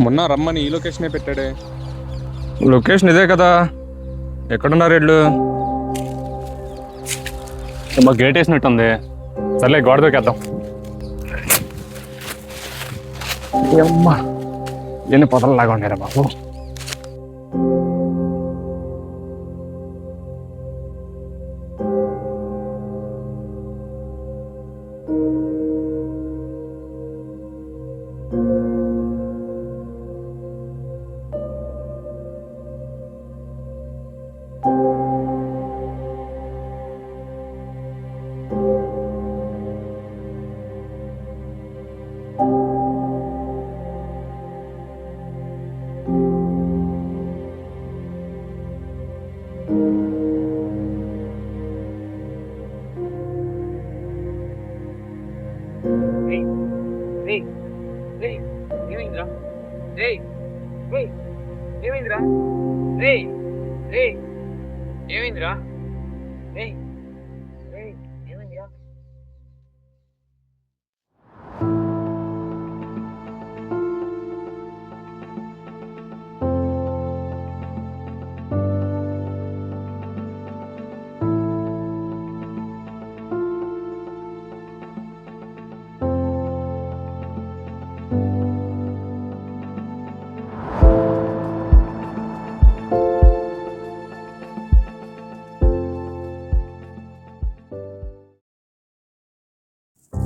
మొన్న రమ్మని ఈ లొకేషనే పెట్టాడే. లొకేషన్ ఇదే కదా, ఎక్కడున్నారు వీళ్ళు? మా గేట్ వేసినట్టుంది. సర్లే గోడ దూకేద్దాం. అమ్మా ఎన్ని పొదలలాగా ఉన్నారా బాబు. ఏమైందిరా? ఏమైందిరా? ఏమైందిరా? ఏమైందిరా?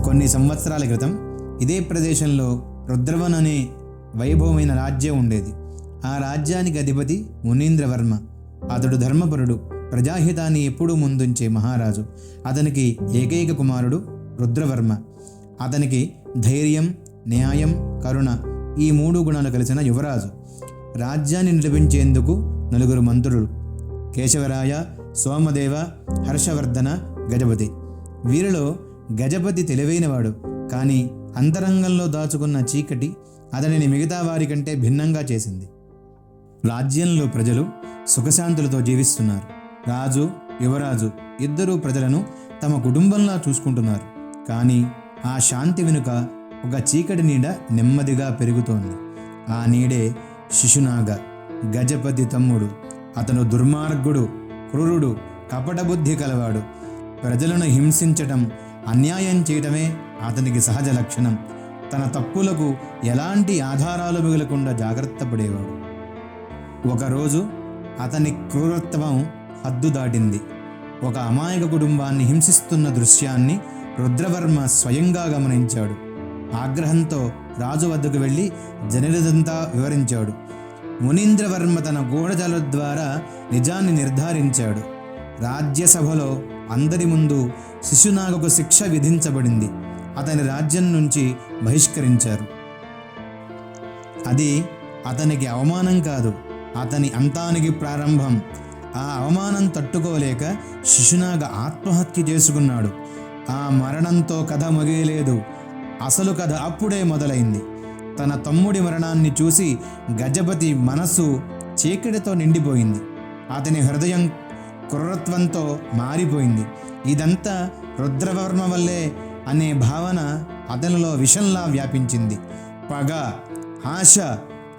కొన్ని సంవత్సరాల క్రితం ఇదే ప్రదేశంలో రుద్రవన్ అనే వైభవమైన రాజ్యం ఉండేది. ఆ రాజ్యానికి అధిపతి మునీంద్రవర్మ. అతడు ధర్మపరుడు, ప్రజాహితాన్ని ఎప్పుడూ ముందుంచే మహారాజు. అతనికి ఏకైక కుమారుడు రుద్రవర్మ. అతనికి ధైర్యం, న్యాయం, కరుణ ఈ 3 గుణాలు కలిసిన యువరాజు. రాజ్యాన్ని నడిపించేందుకు 4 మంత్రులు: కేశవరాయ, సోమదేవ, హర్షవర్ధన, గజపతి. వీరిలో గజపతి తెలివైనవాడు, కానీ అంతరంగంలో దాచుకున్న చీకటి అతనిని మిగతా వారి కంటే భిన్నంగా చేసింది. రాజ్యంలో ప్రజలు సుఖశాంతులతో జీవిస్తున్నారు. రాజు, యువరాజు ఇద్దరూ ప్రజలను తమ కుటుంబంలా చూసుకుంటున్నారు. కానీ ఆ శాంతి వెనుక ఒక చీకటి నీడ నెమ్మదిగా పెరుగుతోంది. ఆ నీడే శిశునాగ, గజపతి తమ్ముడు. అతను దుర్మార్గుడు, క్రూరుడు, కపటబుద్ధి కలవాడు. ప్రజలను హింసించటం, అన్యాయం చేయటమే అతనికి సహజ లక్షణం. తన తప్పులకు ఎలాంటి ఆధారాలు మిగలకుండా జాగ్రత్త పడేవాడు. ఒకరోజు అతని క్రూరత్వం హద్దు దాటింది. ఒక అమాయక కుటుంబాన్ని హింసిస్తున్న దృశ్యాన్ని రుద్రవర్మ స్వయంగా గమనించాడు. ఆగ్రహంతో రాజు వద్దకు వెళ్ళి జరిగినదంతా వివరించాడు. మునీంద్రవర్మ తన గూఢచారుల ద్వారా నిజాన్ని నిర్ధారించాడు. రాజ్యసభలో అందరి ముందు శిశునాగకు శిక్ష విధించబడింది. అతని రాజ్యం నుంచి బహిష్కరించారు. అది అతనికి అవమానం కాదు, అతని అంతానికి ప్రారంభం. ఆ అవమానం తట్టుకోలేక శిశునాగ ఆత్మహత్య చేసుకున్నాడు. ఆ మరణంతో కథ ముగియలేదు. అసలు కథ అప్పుడే మొదలైంది. తన తమ్ముడి మరణాన్ని చూసి గజపతి మనసు చీకటితో నిండిపోయింది. అతని హృదయం క్రూరత్వంతో మారిపోయింది. ఇదంతా రుద్రవర్మ వల్లే అనే భావన అతనిలో విషంలా వ్యాపించింది. పగ, ఆశ,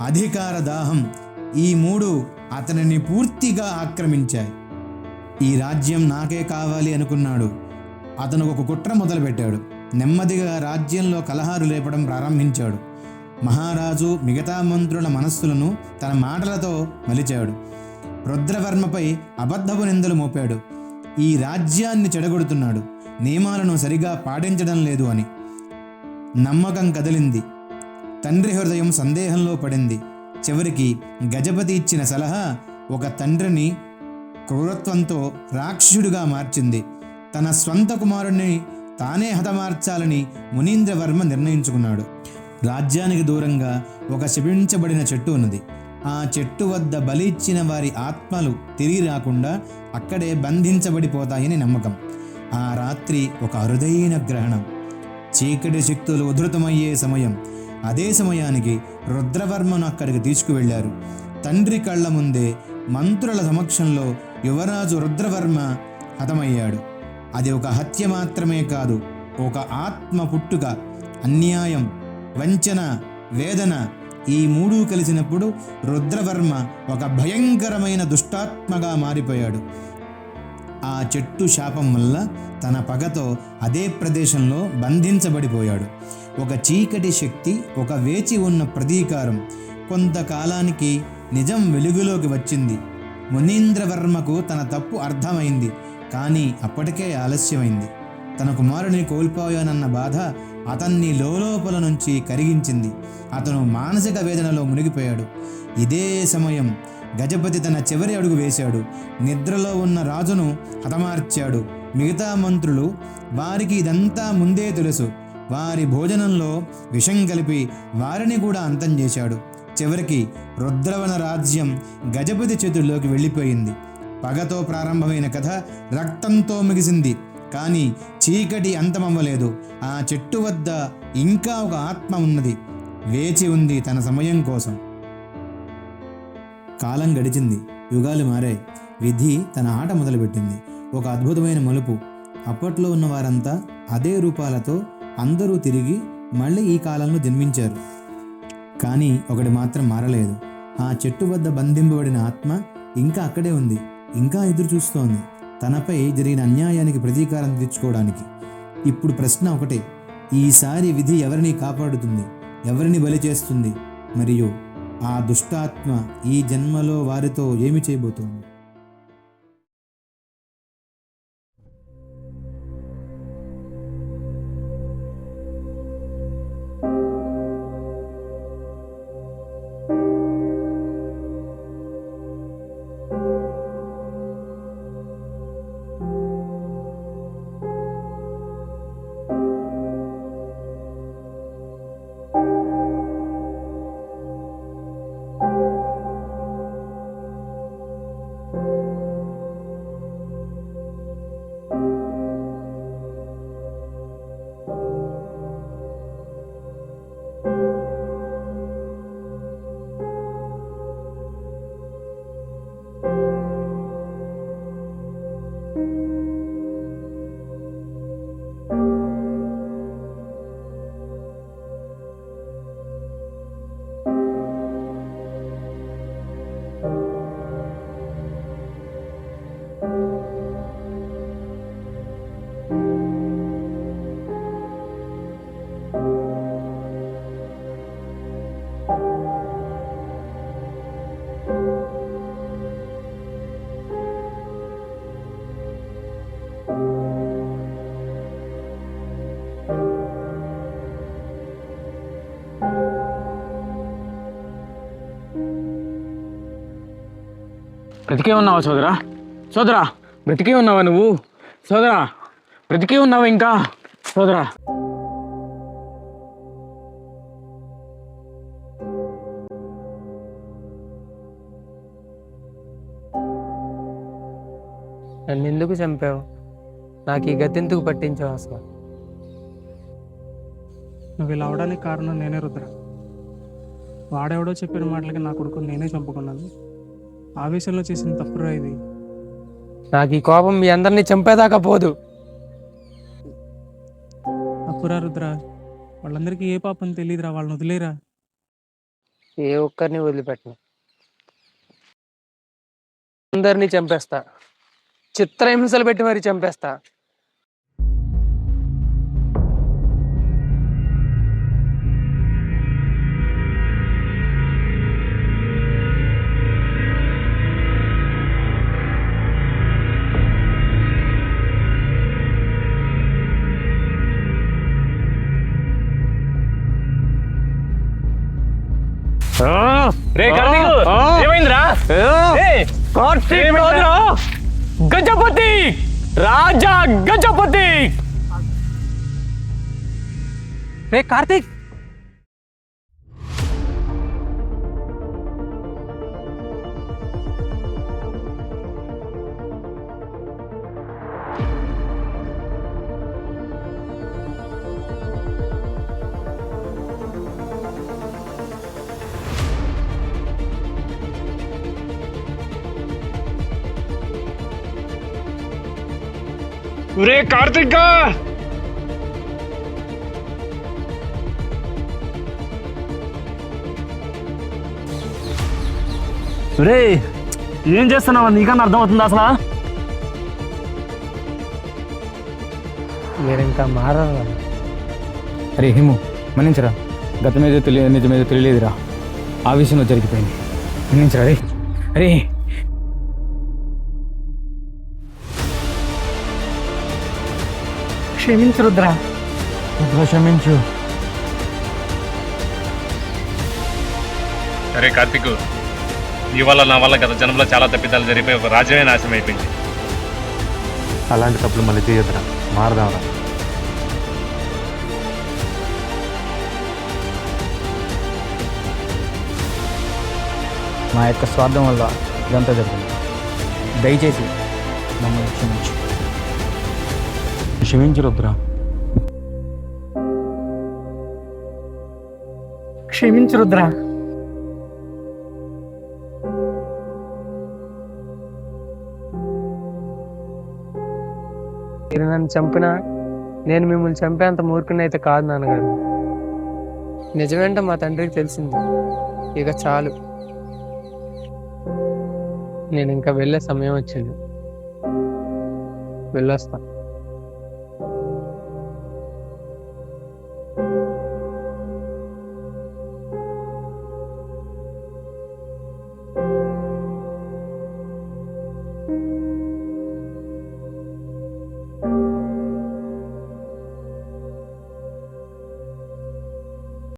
అధికార దాహం ఈ 3 అతనిని పూర్తిగా ఆక్రమించాయి. ఈ రాజ్యం నాకే కావాలి అనుకున్నాడు. అతను ఒక కుట్ర మొదలుపెట్టాడు. నెమ్మదిగా రాజ్యంలో కలహాలు లేపడం ప్రారంభించాడు. మహారాజు, మిగతా మంత్రుల మనస్సులను తన మాటలతో మలిచాడు. రుద్రవర్మపై అబద్ధపు నిందలు మోపాడు. ఈ రాజ్యాన్ని చెడగొడుతున్నాడు, నియమాలను సరిగా పాటించడం లేదు అని. నమ్మకం కదిలింది. తండ్రి హృదయం సందేహంలో పడింది. చివరికి గజపతి ఇచ్చిన సలహా ఒక తండ్రిని క్రూరత్వంతో రాక్షసుడిగా మార్చింది. తన స్వంత కుమారుణ్ణి తానే హతమార్చాలని మునీంద్రవర్మ నిర్ణయించుకున్నాడు. రాజ్యానికి దూరంగా ఒక శపించబడిన చెట్టు ఉన్నది. ఆ చెట్టు వద్ద బలి ఇచ్చిన వారి ఆత్మలు తిరిగి రాకుండా అక్కడే బంధించబడిపోతాయని నమ్మకం. ఆ రాత్రి ఒక అరుదైన గ్రహణం. చీకటి శక్తులు ఉధృతమయ్యే సమయం. అదే సమయానికి రుద్రవర్మను అక్కడికి తీసుకువెళ్ళారు. తండ్రి కళ్ళ ముందే మంత్రుల సమక్షంలో యువరాజు రుద్రవర్మ హతమయ్యాడు. అది ఒక హత్య మాత్రమే కాదు, ఒక ఆత్మ పుట్టుక. అన్యాయం, వంచన, వేదన ఈ మూడూ కలిసినప్పుడు రుద్రవర్మ ఒక భయంకరమైన దుష్టాత్మగా మారిపోయాడు. ఆ చెట్టు శాపం వల్ల తన పగతో అదే ప్రదేశంలో బంధించబడిపోయాడు. ఒక చీకటి శక్తి, ఒక వేచి ఉన్న ప్రతీకారం. కొంతకాలానికి నిజం వెలుగులోకి వచ్చింది. మునీంద్రవర్మకు తన తప్పు అర్థమైంది, కానీ అప్పటికే ఆలస్యమైంది. తన కుమారుని కోల్పోయానన్న బాధ అతన్ని లోపల నుంచి కరిగించింది. అతను మానసిక వేదనలో మునిగిపోయాడు. ఇదే సమయం గజపతి తన చివరి అడుగు వేశాడు. నిద్రలో ఉన్న రాజును హతమార్చాడు. మిగతా మంత్రులు, వారికి ఇదంతా ముందే తెలుసు. వారి భోజనంలో విషం కలిపి వారిని కూడా అంతం చేశాడు. చివరికి రుద్రవన రాజ్యం గజపతి చేతుల్లోకి వెళ్ళిపోయింది. పగతో ప్రారంభమైన కథ రక్తంతో ముగిసింది. కానీ చీకటి అంతమవ్వలేదు. ఆ చెట్టు వద్ద ఇంకా ఒక ఆత్మ ఉన్నది, వేచి ఉంది తన సమయం కోసం. కాలం గడిచింది, యుగాలు మారాయి. విధి తన ఆట మొదలుపెట్టింది. ఒక అద్భుతమైన మలుపు. అప్పట్లో ఉన్న వారంతా అదే రూపాలతో అందరూ తిరిగి మళ్ళీ ఈ కాలంలో జన్మించారు. కానీ ఒకటి మాత్రం మారలేదు. ఆ చెట్టు వద్ద బంధింపబడిన ఆత్మ ఇంకా అక్కడే ఉంది, ఇంకా ఎదురు చూస్తోంది తనపై జరిగిన అన్యాయానికి ప్రతీకారం తీర్చుకోవడానికి. ఇప్పుడు ప్రశ్న ఒకటే, ఈసారి విధి ఎవరిని కాపాడుతుంది, ఎవరిని బలి చేస్తుంది, మరియు ఆ దుష్టాత్మ ఈ జన్మలో వారితో ఏమి చేయబోతోంది? బ్రతికే ఉన్నావా సోదరా? సోదరా బ్రతికే ఉన్నావా నువ్వు? సోదరా బ్రతికే ఉన్నావా ఇంకా? సోదరా నన్ను ఎందుకు చంపావు? నాకు ఈ గతెందుకు పట్టించావు అసలు? నువ్వు ఇలా అవడానికి కారణం నేనే రుద్ర. వాడెవడో చెప్పిన మాటలకి నా కొడుకుని నేనే చంపుకున్నాను. ఆవేశంలో చేసిన తప్పురా ఇది. నాకు ఈ కోపం మీ అందరినీ చంపేదాకా పోదు. తప్పురా రుద్ర, వాళ్ళందరికీ ఏ పాపం తెలియదురా, వాళ్ళని వదిలేరా. ఏ ఒక్కరిని వదిలిపెట్టను, అందరినీ చంపేస్తా. చిత్రహింసలు పెట్టి మరీ చంపేస్తా. ఏమైందిరా? గజపతి, రాజా గజపతి. రే కార్తీక్, రే కార్తిక్ రే ఏం చేస్తున్నావు నీకన్నా అర్థమవుతుందా అసలు? మీరు ఇంకా మారాలి. అరే హిము మన్నించరా, గతమేదో తెలియదు నిజమేదో తెలియలేదురా, ఆ విషయంలో జరిగిపోయింది. మన్నించరా రే. అరే క్షమించు రుద్ర. క్షమించు. అరే కార్తిక్, నీ వల్ల నా వల్ల గత జన్మలో చాలా తప్పిదాలు జరిగిపోయి ఒక రాజ్యమే నాశనం అయిపోయింది. అలాంటి తప్పులు మళ్ళీ చేయొద్దురా, మారదాంరా. మా యొక్క స్వార్థం వల్ల ఇదంతా జరిగింది. దయచేసి మమ్మల్ని క్షమించు. క్షమించు రుద్ర. క్షమించు రుద్ర. మీరు నన్ను చంపినా నేను మిమ్మల్ని చంపేంత మూర్ఖుని అయితే కాదు నాన్నగారు. నిజమేంటో మా తండ్రికి తెలిసింది. ఇక చాలు, నేను ఇంకా వెళ్ళే సమయం వచ్చింది. వెళ్ళొస్తా.